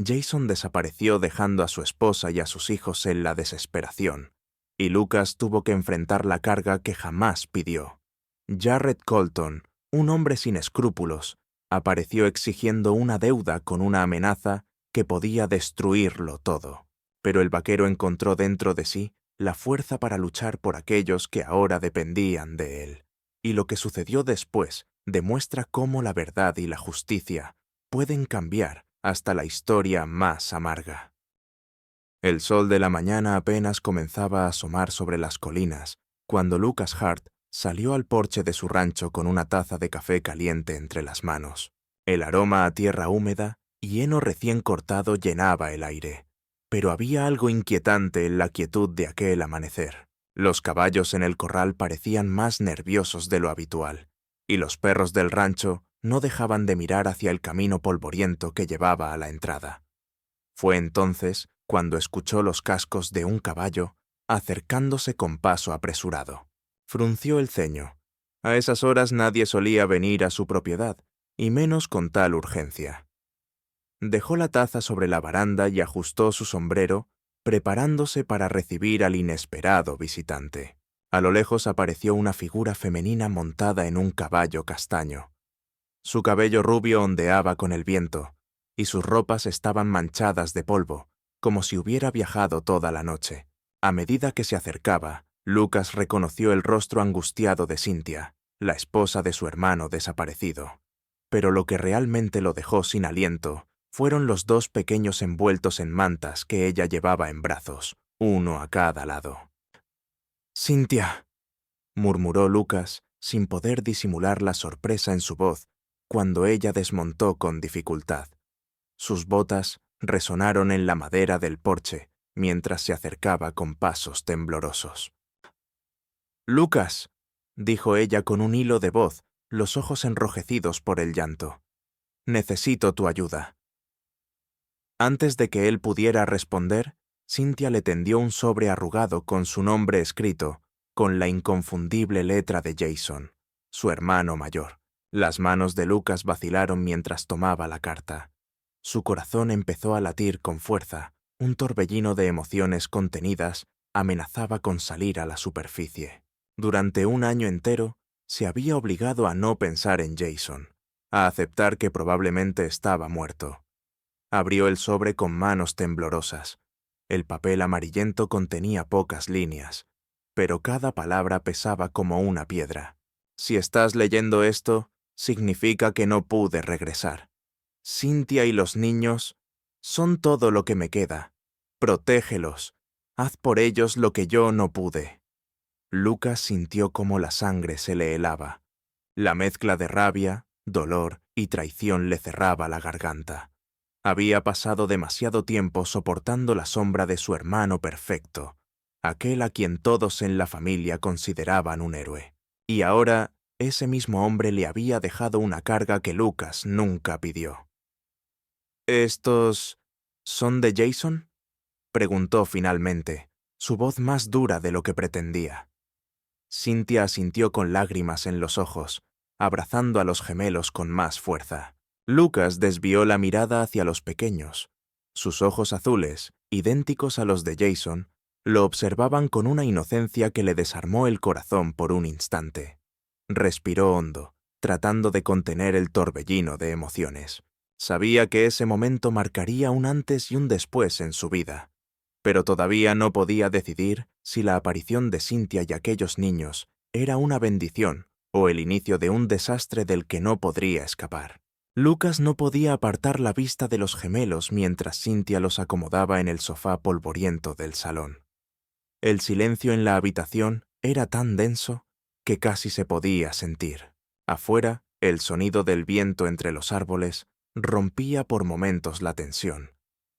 Jason desapareció dejando a su esposa y a sus hijos en la desesperación, y Lucas tuvo que enfrentar la carga que jamás pidió. Jarrett Colton, un hombre sin escrúpulos, apareció exigiendo una deuda con una amenaza que podía destruirlo todo. Pero el vaquero encontró dentro de sí la fuerza para luchar por aquellos que ahora dependían de él. Y lo que sucedió después demuestra cómo la verdad y la justicia pueden cambiar hasta la historia más amarga. El sol de la mañana apenas comenzaba a asomar sobre las colinas cuando Lucas Hart salió al porche de su rancho con una taza de café caliente entre las manos. El aroma a tierra húmeda y heno recién cortado llenaba el aire, pero había algo inquietante en la quietud de aquel amanecer. Los caballos en el corral parecían más nerviosos de lo habitual, y los perros del rancho no dejaban de mirar hacia el camino polvoriento que llevaba a la entrada. Fue entonces cuando escuchó los cascos de un caballo acercándose con paso apresurado. Frunció el ceño. A esas horas nadie solía venir a su propiedad, y menos con tal urgencia. Dejó la taza sobre la baranda y ajustó su sombrero, preparándose para recibir al inesperado visitante. A lo lejos apareció una figura femenina montada en un caballo castaño. Su cabello rubio ondeaba con el viento, y sus ropas estaban manchadas de polvo, como si hubiera viajado toda la noche. A medida que se acercaba, Lucas reconoció el rostro angustiado de Cynthia, la esposa de su hermano desaparecido. Pero lo que realmente lo dejó sin aliento fueron los dos pequeños envueltos en mantas que ella llevaba en brazos, uno a cada lado. «Cynthia», murmuró Lucas, sin poder disimular la sorpresa en su voz, cuando ella desmontó con dificultad. Sus botas resonaron en la madera del porche mientras se acercaba con pasos temblorosos. «Lucas», dijo ella con un hilo de voz, los ojos enrojecidos por el llanto. «Necesito tu ayuda». Antes de que él pudiera responder, Cynthia le tendió un sobre arrugado con su nombre escrito, con la inconfundible letra de Jason, su hermano mayor. Las manos de Lucas vacilaron mientras tomaba la carta. Su corazón empezó a latir con fuerza. Un torbellino de emociones contenidas amenazaba con salir a la superficie. Durante un año entero, se había obligado a no pensar en Jason, a aceptar que probablemente estaba muerto. Abrió el sobre con manos temblorosas. El papel amarillento contenía pocas líneas, pero cada palabra pesaba como una piedra. «Si estás leyendo esto, significa que no pude regresar. Cynthia y los niños son todo lo que me queda. Protégelos. Haz por ellos lo que yo no pude». Lucas sintió cómo la sangre se le helaba. La mezcla de rabia, dolor y traición le cerraba la garganta. Había pasado demasiado tiempo soportando la sombra de su hermano perfecto, aquel a quien todos en la familia consideraban un héroe. Y ahora, ese mismo hombre le había dejado una carga que Lucas nunca pidió. «¿Estos son de Jason?», preguntó finalmente, su voz más dura de lo que pretendía. Cynthia asintió con lágrimas en los ojos, abrazando a los gemelos con más fuerza. Lucas desvió la mirada hacia los pequeños. Sus ojos azules, idénticos a los de Jason, lo observaban con una inocencia que le desarmó el corazón por un instante. Respiró hondo, tratando de contener el torbellino de emociones. Sabía que ese momento marcaría un antes y un después en su vida, pero todavía no podía decidir si la aparición de Cynthia y aquellos niños era una bendición o el inicio de un desastre del que no podría escapar. Lucas no podía apartar la vista de los gemelos mientras Cynthia los acomodaba en el sofá polvoriento del salón. El silencio en la habitación era tan denso que casi se podía sentir. Afuera, el sonido del viento entre los árboles rompía por momentos la tensión,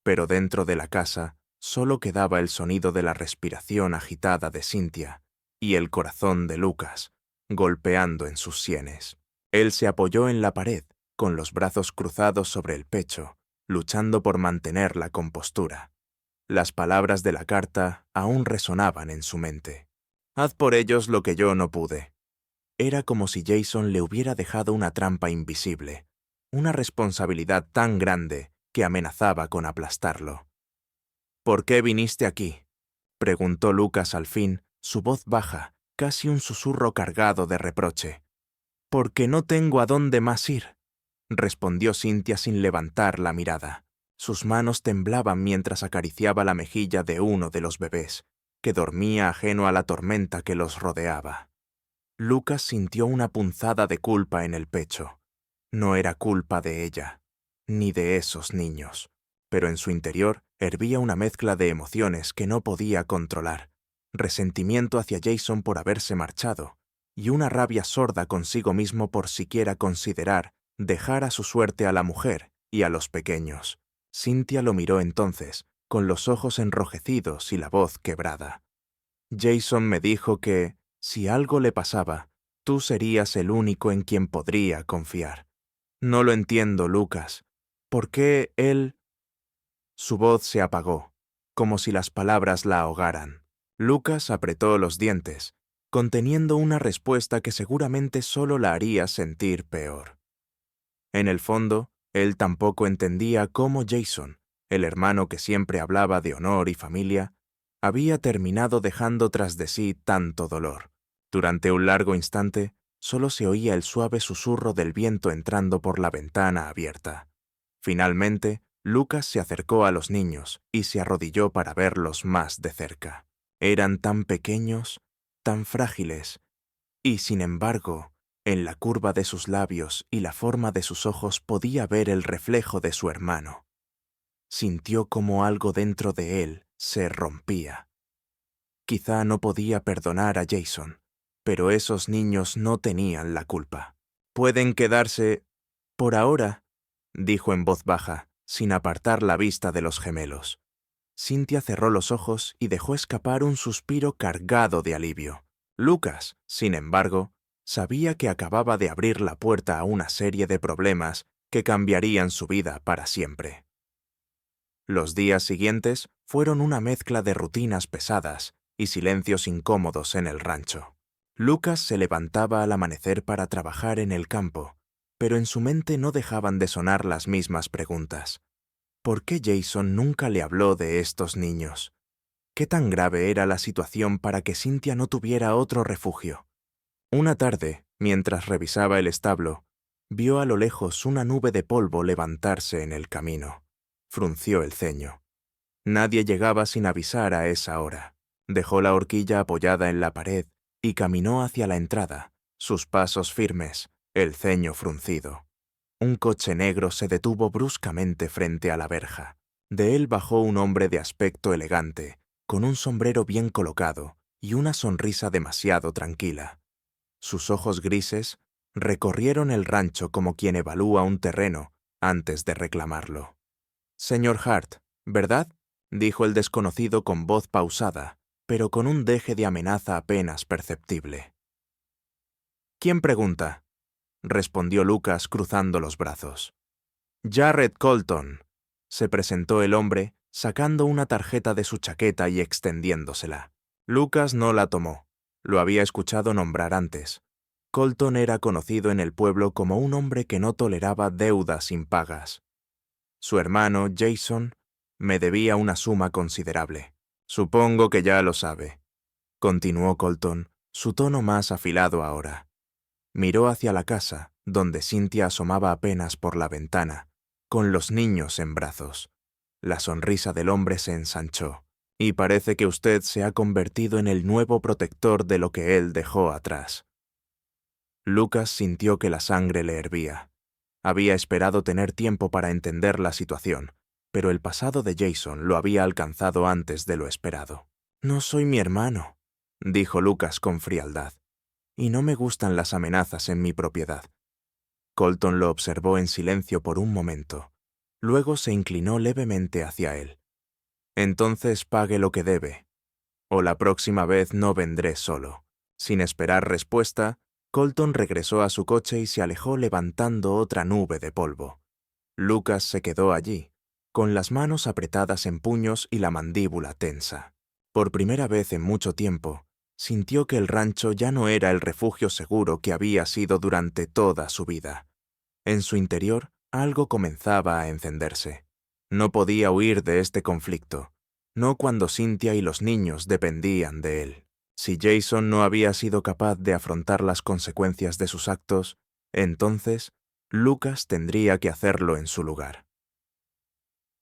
pero dentro de la casa solo quedaba el sonido de la respiración agitada de Cynthia y el corazón de Lucas, golpeando en sus sienes. Él se apoyó en la pared, con los brazos cruzados sobre el pecho, luchando por mantener la compostura. Las palabras de la carta aún resonaban en su mente. «Haz por ellos lo que yo no pude». Era como si Jason le hubiera dejado una trampa invisible, una responsabilidad tan grande que amenazaba con aplastarlo. «¿Por qué viniste aquí?», preguntó Lucas al fin, su voz baja, casi un susurro cargado de reproche. «Porque no tengo a dónde más ir», respondió Cynthia sin levantar la mirada. Sus manos temblaban mientras acariciaba la mejilla de uno de los bebés, que dormía ajeno a la tormenta que los rodeaba. Lucas sintió una punzada de culpa en el pecho. No era culpa de ella, ni de esos niños, pero en su interior hervía una mezcla de emociones que no podía controlar: resentimiento hacia Jason por haberse marchado, y una rabia sorda consigo mismo por siquiera considerar dejar a su suerte a la mujer y a los pequeños. Cynthia lo miró entonces, con los ojos enrojecidos y la voz quebrada. «Jason me dijo que, si algo le pasaba, tú serías el único en quien podría confiar. No lo entiendo, Lucas. ¿Por qué él...?» Su voz se apagó, como si las palabras la ahogaran. Lucas apretó los dientes, conteniendo una respuesta que seguramente solo la haría sentir peor. En el fondo, él tampoco entendía cómo Jason, el hermano que siempre hablaba de honor y familia, había terminado dejando tras de sí tanto dolor. Durante un largo instante, solo se oía el suave susurro del viento entrando por la ventana abierta. Finalmente, Lucas se acercó a los niños y se arrodilló para verlos más de cerca. Eran tan pequeños, tan frágiles, y sin embargo, en la curva de sus labios y la forma de sus ojos podía ver el reflejo de su hermano. Sintió como algo dentro de él se rompía. Quizá no podía perdonar a Jason, pero esos niños no tenían la culpa. «Pueden quedarse por ahora», dijo en voz baja, sin apartar la vista de los gemelos. Cynthia cerró los ojos y dejó escapar un suspiro cargado de alivio. Lucas, sin embargo, sabía que acababa de abrir la puerta a una serie de problemas que cambiarían su vida para siempre. Los días siguientes fueron una mezcla de rutinas pesadas y silencios incómodos en el rancho. Lucas se levantaba al amanecer para trabajar en el campo, pero en su mente no dejaban de sonar las mismas preguntas. ¿Por qué Jason nunca le habló de estos niños? ¿Qué tan grave era la situación para que Cynthia no tuviera otro refugio? Una tarde, mientras revisaba el establo, vio a lo lejos una nube de polvo levantarse en el camino. Frunció el ceño. Nadie llegaba sin avisar a esa hora. Dejó la horquilla apoyada en la pared y caminó hacia la entrada, sus pasos firmes, el ceño fruncido. Un coche negro se detuvo bruscamente frente a la verja. De él bajó un hombre de aspecto elegante, con un sombrero bien colocado y una sonrisa demasiado tranquila. Sus ojos grises recorrieron el rancho como quien evalúa un terreno antes de reclamarlo. «Señor Hart, ¿verdad?», dijo el desconocido con voz pausada, pero con un deje de amenaza apenas perceptible. «¿Quién pregunta?», respondió Lucas cruzando los brazos. «Jarrett Colton», se presentó el hombre, sacando una tarjeta de su chaqueta y extendiéndosela. Lucas no la tomó. Lo había escuchado nombrar antes. Colton era conocido en el pueblo como un hombre que no toleraba deudas impagas. Su hermano, Jason, me debía una suma considerable. «Supongo que ya lo sabe», continuó Colton, su tono más afilado ahora. Miró hacia la casa, donde Cynthia asomaba apenas por la ventana, con los niños en brazos. La sonrisa del hombre se ensanchó. «Y parece que usted se ha convertido en el nuevo protector de lo que él dejó atrás». Lucas sintió que la sangre le hervía. Había esperado tener tiempo para entender la situación, pero el pasado de Jason lo había alcanzado antes de lo esperado. «No soy mi hermano», dijo Lucas con frialdad, «y no me gustan las amenazas en mi propiedad». Colton lo observó en silencio por un momento. Luego se inclinó levemente hacia él. «Entonces pague lo que debe, o la próxima vez no vendré solo». Sin esperar respuesta, Colton regresó a su coche y se alejó levantando otra nube de polvo. Lucas se quedó allí, con las manos apretadas en puños y la mandíbula tensa. Por primera vez en mucho tiempo, sintió que el rancho ya no era el refugio seguro que había sido durante toda su vida. En su interior, algo comenzaba a encenderse. No podía huir de este conflicto, no cuando Cynthia y los niños dependían de él. Si Jason no había sido capaz de afrontar las consecuencias de sus actos, entonces Lucas tendría que hacerlo en su lugar.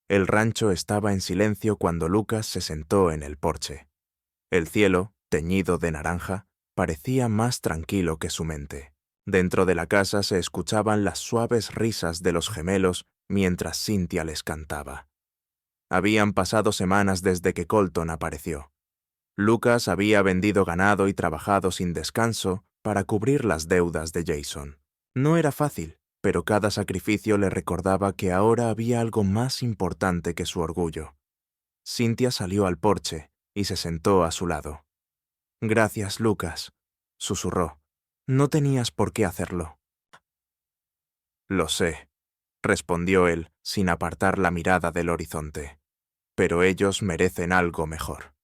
El rancho estaba en silencio cuando Lucas se sentó en el porche. El cielo, teñido de naranja, parecía más tranquilo que su mente. Dentro de la casa se escuchaban las suaves risas de los gemelos mientras Cynthia les cantaba. Habían pasado semanas desde que Colton apareció. Lucas había vendido ganado y trabajado sin descanso para cubrir las deudas de Jason. No era fácil, pero cada sacrificio le recordaba que ahora había algo más importante que su orgullo. Cynthia salió al porche y se sentó a su lado. «Gracias, Lucas», susurró. «No tenías por qué hacerlo». «Lo sé», respondió él, sin apartar la mirada del horizonte. «Pero ellos merecen algo mejor».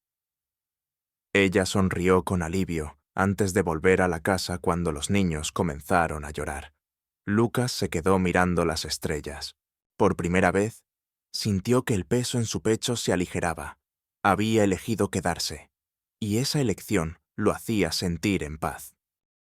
Ella sonrió con alivio antes de volver a la casa cuando los niños comenzaron a llorar. Lucas se quedó mirando las estrellas. Por primera vez, sintió que el peso en su pecho se aligeraba. Había elegido quedarse, y esa elección lo hacía sentir en paz.